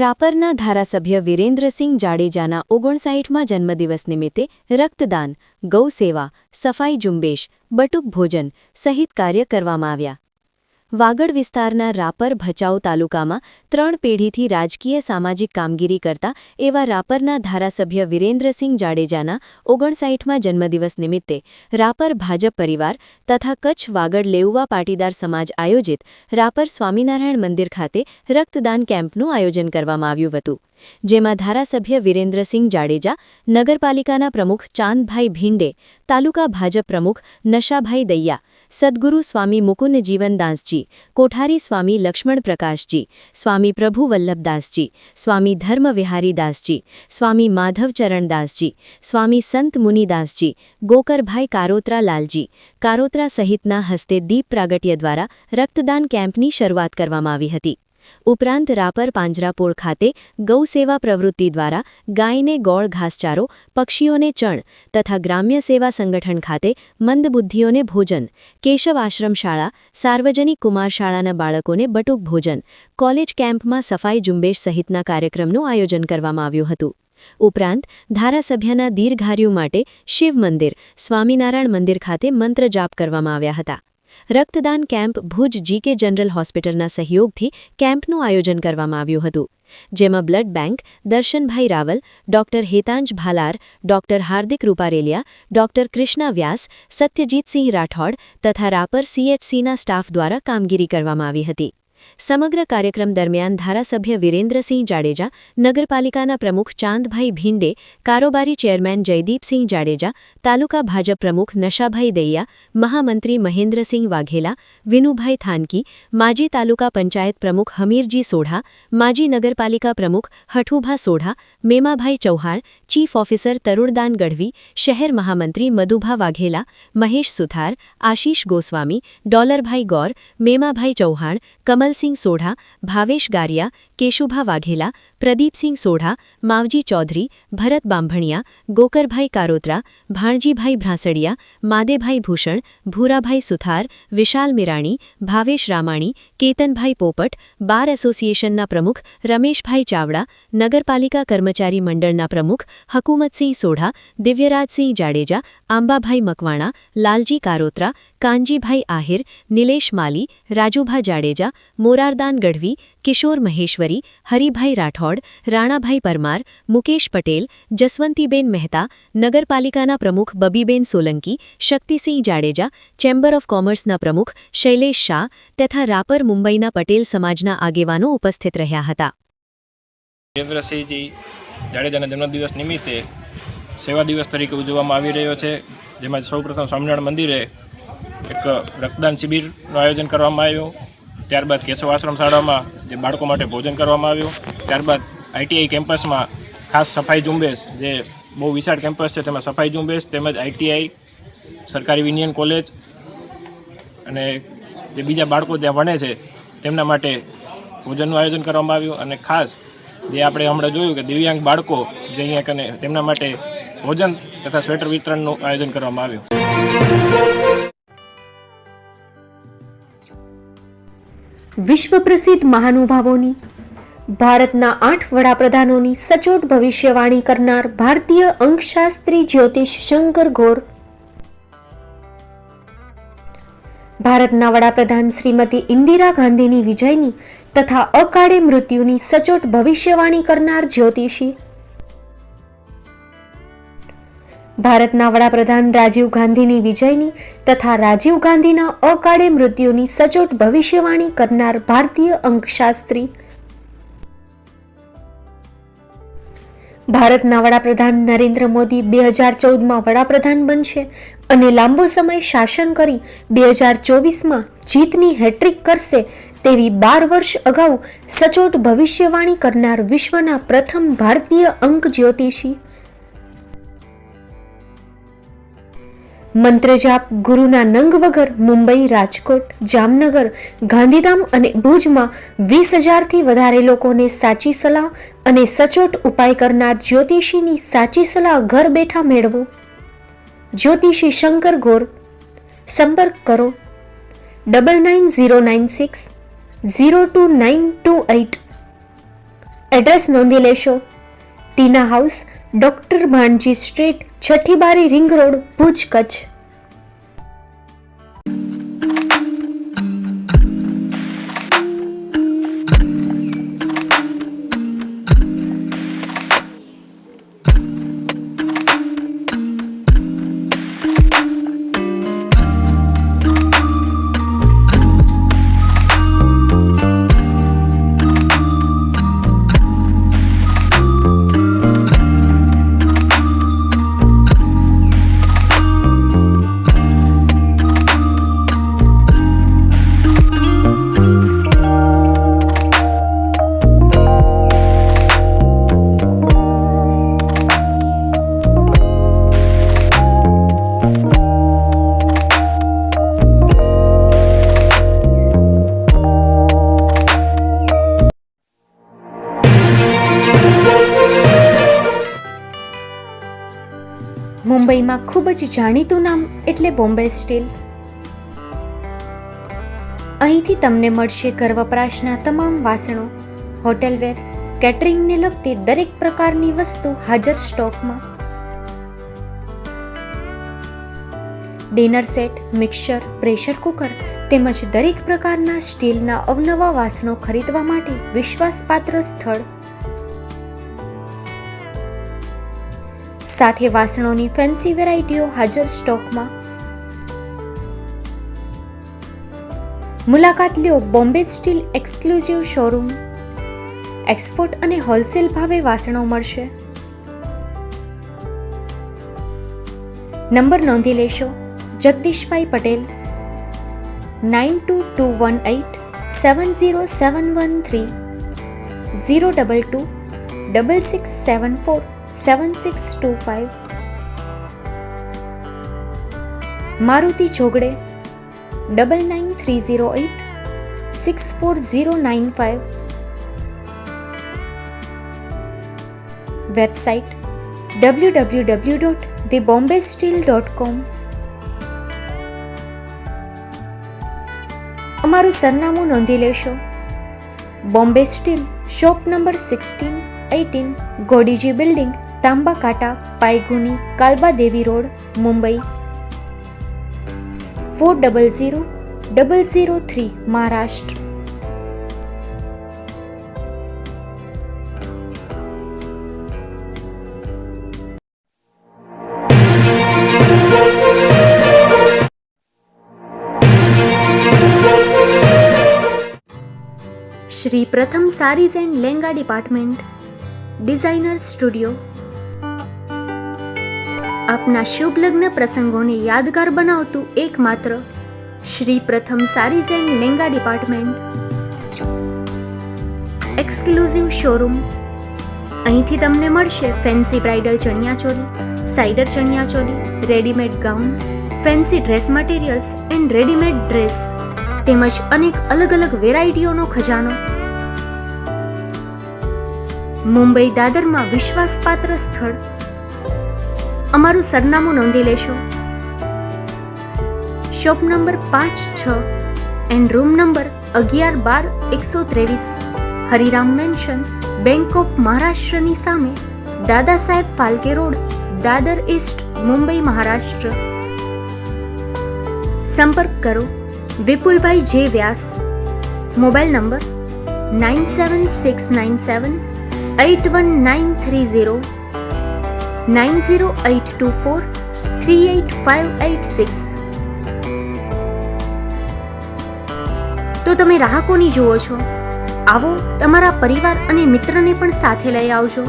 રાપરના ધારાસભ્ય વિરેન્દ્રસિંહ જાડેજાના 59મા જન્મદિવસ નિમિત્તે રક્તદાન, ગૌસેવા, સફાઈ ઝુંબેશ, બટુક ભોજન સહિત કાર્ય કરવામાં આવ્યા. વાગડ વિસ્તારના રાપર ભચાઉ તાલુકામાં 3 પેઢીથી રાજકીય સામાજિક કામગીરી કરતા એવા રાપરના ધારાસભ્ય વિરેન્દ્રસિંહ જાડેજાના 59મા જન્મદિવસ નિમિત્તે રાપર ભાજપ પરિવાર તથા કચ્છ વાગડ લેઉવા પાટીદાર સમાજ આયોજિત રાપર સ્વામિનારાયણ મંદિર ખાતે રક્તદાન કેમ્પનું આયોજન કરવામાં આવ્યું હતું. જેમાં ધારાસભ્ય વિરેન્દ્રસિંહ જાડેજા, નગરપાલિકાના પ્રમુખ ચાંદભાઈ ભીંડે, તાલુકા ભાજપ પ્રમુખ નશાભાઈ દૈયા, સદગુરુ સ્વામી મુકુન્દ જીવનદાસજી, કોઠારી સ્વામી લક્ષ્મણ પ્રકાશજી, સ્વામી પ્રભુ વલ્લભદાસજી, સ્વામી ધર્મવિહારીદાસજી, સ્વામી માધવચરણદાસજી, સ્વામી સંત મુનિદાસજી, ગોકરભાઈ કારોત્રા લાલજી, કારોત્રા સહિતના હસ્તે દીપ પ્રાગટ્ય દ્વારા રક્તદાન કેમ્પની શરૂઆત કરવામાં આવી હતી. ઉપરાંત રાપર પાંજરાપોળ ખાતે ગૌસેવા પ્રવૃત્તિ દ્વારા ગાયને ગોળ ઘાસચારો, પક્ષીઓને ચણ તથા ગ્રામ્ય સેવા સંગઠન ખાતે મંદબુદ્ધિઓને ભોજન, કેશવ આશ્રમ શાળા, સાર્વજનિક કુમાર શાળાના બાળકોને બટુક ભોજન, કોલેજ કેમ્પમાં સફાઈ ઝુંબેશ સહિતના કાર્યક્રમનું આયોજન કરવામાં આવ્યું હતું. ઉપરાંત ધારાસભ્યના દીર્ઘાયુ માટે શિવ મંદિર, સ્વામિનારાયણ મંદિર ખાતે મંત્ર જાપ કરવામાં આવ્યા હતા. રક્તદાન કેમ્પ ભુજ જીકે જનરલ હોસ્પિટલના સહયોગથી કેમ્પનું આયોજન કરવામાં આવ્યું હતું. જેમાં blood bank, Darshanbhai Raval, doctor Hetansh ભાલાર, doctor હાર્દિક રૂપારેલિયા, ડોક્ટર કૃષ્ણા વ્યાસ, સત્યજીતસિંહ રાઠોડ તથા રાપર CHCના સ્ટાફ દ્વારા કામગીરી કરવામાં આવી હતી. સમગ્ર કાર્યક્રમ દરમિયાન ધારાસભ્ય વિરેન્દ્રસિંહ જાડેજા, નગરપાલિકાના પ્રમુખ ચાંદભાઈ ભીંડે, કારોબારી ચેરમેન જયદીપસિંહ જાડેજા, તાલુકા ભાજપ પ્રમુખ નશાભાઈ દૈયા, મહામંત્રી મહેન્દ્રસિંહ વાઘેલા, વિનુભાઈ થાનકી, માજી તાલુકા પંચાયત પ્રમુખ હમીરજી સોઢા, માજી નગરપાલિકા પ્રમુખ હઠુભા સોઢા, મેમાભાઈ ચૌહાણ, ચીફ ઓફિસર તરુણદાન ગઢવી, શહેર મહામંત્રી મધુભા વાઘેલા, મહેશ સુથાર, આશીષ ગોસ્વામી, ડોલરભાઈ ગૌર, મેમાભાઈ ચૌહાણ, કમલસિંહ સોઢા, ભાવેશ ગારિયા, કેશુભા વાઘેલા, પ્રદીપસિંહ સોઢા, માવજી ચૌધરી, ભરત બાંભણિયા, ગોકરભાઈ કારોત્રા, ભાણજીભાઈ ભ્રાંસડિયા, માદેભાઈ ભૂષણ, ભૂરાભાઈ સુથાર, વિશાલ મિરાણી, ભાવેશ રામાણી, કેતનભાઈ પોપટ, બાર એસોસિએશનના પ્રમુખ રમેશભાઈ ચાવડા, નગરપાલિકા કર્મચારી મંડળના પ્રમુખ હકુમતસિંહ સોઢા, દિવ્યરાજસિંહ જાડેજા, આંબાભાઈ મકવાણા, લાલજી કારોત્રા, કાનજીભાઈ આહિર, નિલેશ માલી, રાજુભા જાડેજા, મોરારદાન ગઢવી, કિશોર મહેશ્વરી, હરિભાઈ રાઠોડ, રાણાભાઈ પરમાર, મુકેશ પટેલ, જસવંતીબેન મહેતા, નગરપાલિકાના પ્રમુખ બબીબેન સોલંકી, શક્તિસિંહ જાડેજા, ચેમ્બર ઓફ કોમર્સના પ્રમુખ શૈલેષ શાહ તથા રાપર મુંબઈના પટેલ સમાજના આગેવાનો ઉપસ્થિત રહ્યા હતા. વિરેન્દ્રસિંહજી જાડેજાના જન્મદિવસ નિમિત્તે સેવા દિવસ તરીકે ઉજવવામાં આવી રહ્યો છે. જેમાં સૌપ્રથમ સ્વામિનારાયણ મંદિરે એક રક્તદાન શિબિરનું આયોજન કરવામાં આવ્યું. ત્યારબાદ કેશવ આશ્રમ શાળામાં જે બાળકો માટે ભોજન કરવામાં આવ્યું. ત્યારબાદ ITI કેમ્પસમાં ખાસ સફાઈ ઝુંબેશ, જે બહુ વિશાળ કેમ્પસ છે તેમાં સફાઈ ઝુંબેશ તેમજ ITI, સરકારી વિનિયન કોલેજ અને જે બીજા બાળકો ત્યાં ભણે છે તેમના માટે ભોજનનું આયોજન કરવામાં આવ્યું. અને ખાસ જે આપણે હમણાં જોયું કે દિવ્યાંગ બાળકો જે અહીંયા કને તેમના માટે ભોજન તથા સ્વેટર વિતરણનું આયોજન કરવામાં આવ્યું. વિશ્વ પ્રસિદ્ધ મહાનુભાવોની, ભારતના 8 વડાપ્રધાનોની સચોટ ભવિષ્યવાણી કરનાર ભારતીય અંકશાસ્ત્રી જ્યોતિષ શંકર ગોર, ભારતના વડાપ્રધાન શ્રીમતી ઇન્દિરા ગાંધીની વિજયની તથા અકાળે મૃત્યુની સચોટ ભવિષ્યવાણી કરનાર જ્યોતિષી, ભારતના વડાપ્રધાન રાજીવ ગાંધીની વિજયની તથા રાજીવ ગાંધીના અકાળે મૃત્યુની સચોટ ભવિષ્યવાણી કરનાર ભારતીય અંકશાસ્ત્રી, ભારતના વડાપ્રધાન નરેન્દ્ર મોદી 2014માં વડાપ્રધાન બનશે અને લાંબો સમય શાસન કરી 2024માં જીતની હેટ્રિક કરશે તેવી 12 વર્ષ અગાઉ સચોટ ભવિષ્યવાણી કરનાર વિશ્વના પ્રથમ ભારતીય અંક જ્યોતિષી, મંત્રજાપ ગુરુના નંગ વગર મુંબઈ, રાજકોટ, જામનગર, ગાંધીધામ અને ભુજમાં 20,000થી વધારે લોકોને સાચી સલાહ અને સચોટ ઉપાય કરનાર જ્યોતિષીની સાચી સલાહ ઘર બેઠા મેળવો. જ્યોતિષી શંકર ગોર. સંપર્ક કરો 9909602928. એડ્રેસ નોંધી લેશો. ટીના હાઉસ, ડોક્ટર ભાણજી સ્ટ્રીટ, છઠ્ઠી બારી, રિંગ રોડ, ભુજ, કચ્છ. મુંબઈમાં ખૂબ જ જાણીતું નામ એટલે બોમ્બે સ્ટીલ. અહીંથી તમને મળશે ઘર વપરાશના તમામ વાસણો, હોટેલવેર, કેટરિંગને લગતી દરેક પ્રકારની વસ્તુ હાજર સ્ટોકમાં. Dinner set, mixer, pressure cooker તેમજ દરેક પ્રકારના સ્ટીલના અવનવા વાસણો ખરીદવા માટે વિશ્વાસપાત્ર સ્થળ. સાથે વાસણોની ફેન્સી વેરાયટીઓ હાજર સ્ટોકમાં. મુલાકાત લ્યો Bombay steel exclusive showroom. Export અને હોલસેલ ભાવે વાસણો મળશે. નંબર નોંધી લેશો. જગદીશભાઈ પટેલ, 9221870713, 022 6674 7625. મારુતિ જોગડે, 9930864095. Website www.thebombasteel.com. અમારું સરનામું નોંધી લેશો. Bombay steel, shop number 16-18, Godiji building, Tamba Kanta, Paydhuni, Kalbadevi road, Mumbai 400003, Maharashtra. Shri Pratham sarees and lehenga department, designer studio. આપના શુભ લગ્ન પ્રસંગોને યાદગાર બનાવતું એકમાત્ર Shri Pratham sarees and lehenga department, exclusive showroom. અહીંથી તમને મળશે fancy bridal chaniya choli, cider chaniya choli, readymade gown, fancy dress materials and readymade dress તેમજ અનેક અલગ અલગ વેરાયટીઓનો ખજાનો. મુંબઈ દાદરમાં વિશ્વાસપાત્ર સ્થળ. અમારું સરનામું નોંધી લેશો. Shop number 5-6 and room number 11-12-123, Hariram mansion, bank of મહારાષ્ટ્રની સામે, દાદા સાહેબ ફાલ્કે રોડ, દાદર ઈસ્ટ, મુંબઈ, મહારાષ્ટ્ર. સંપર્ક કરો વિપુલભાઈ જે વ્યાસ. Mobile number 9769781930, 9082438586. તો તમે રાહકોની જુઓ છો, આવો તમારા પરિવાર અને મિત્રને પણ સાથે લઈ આવજો.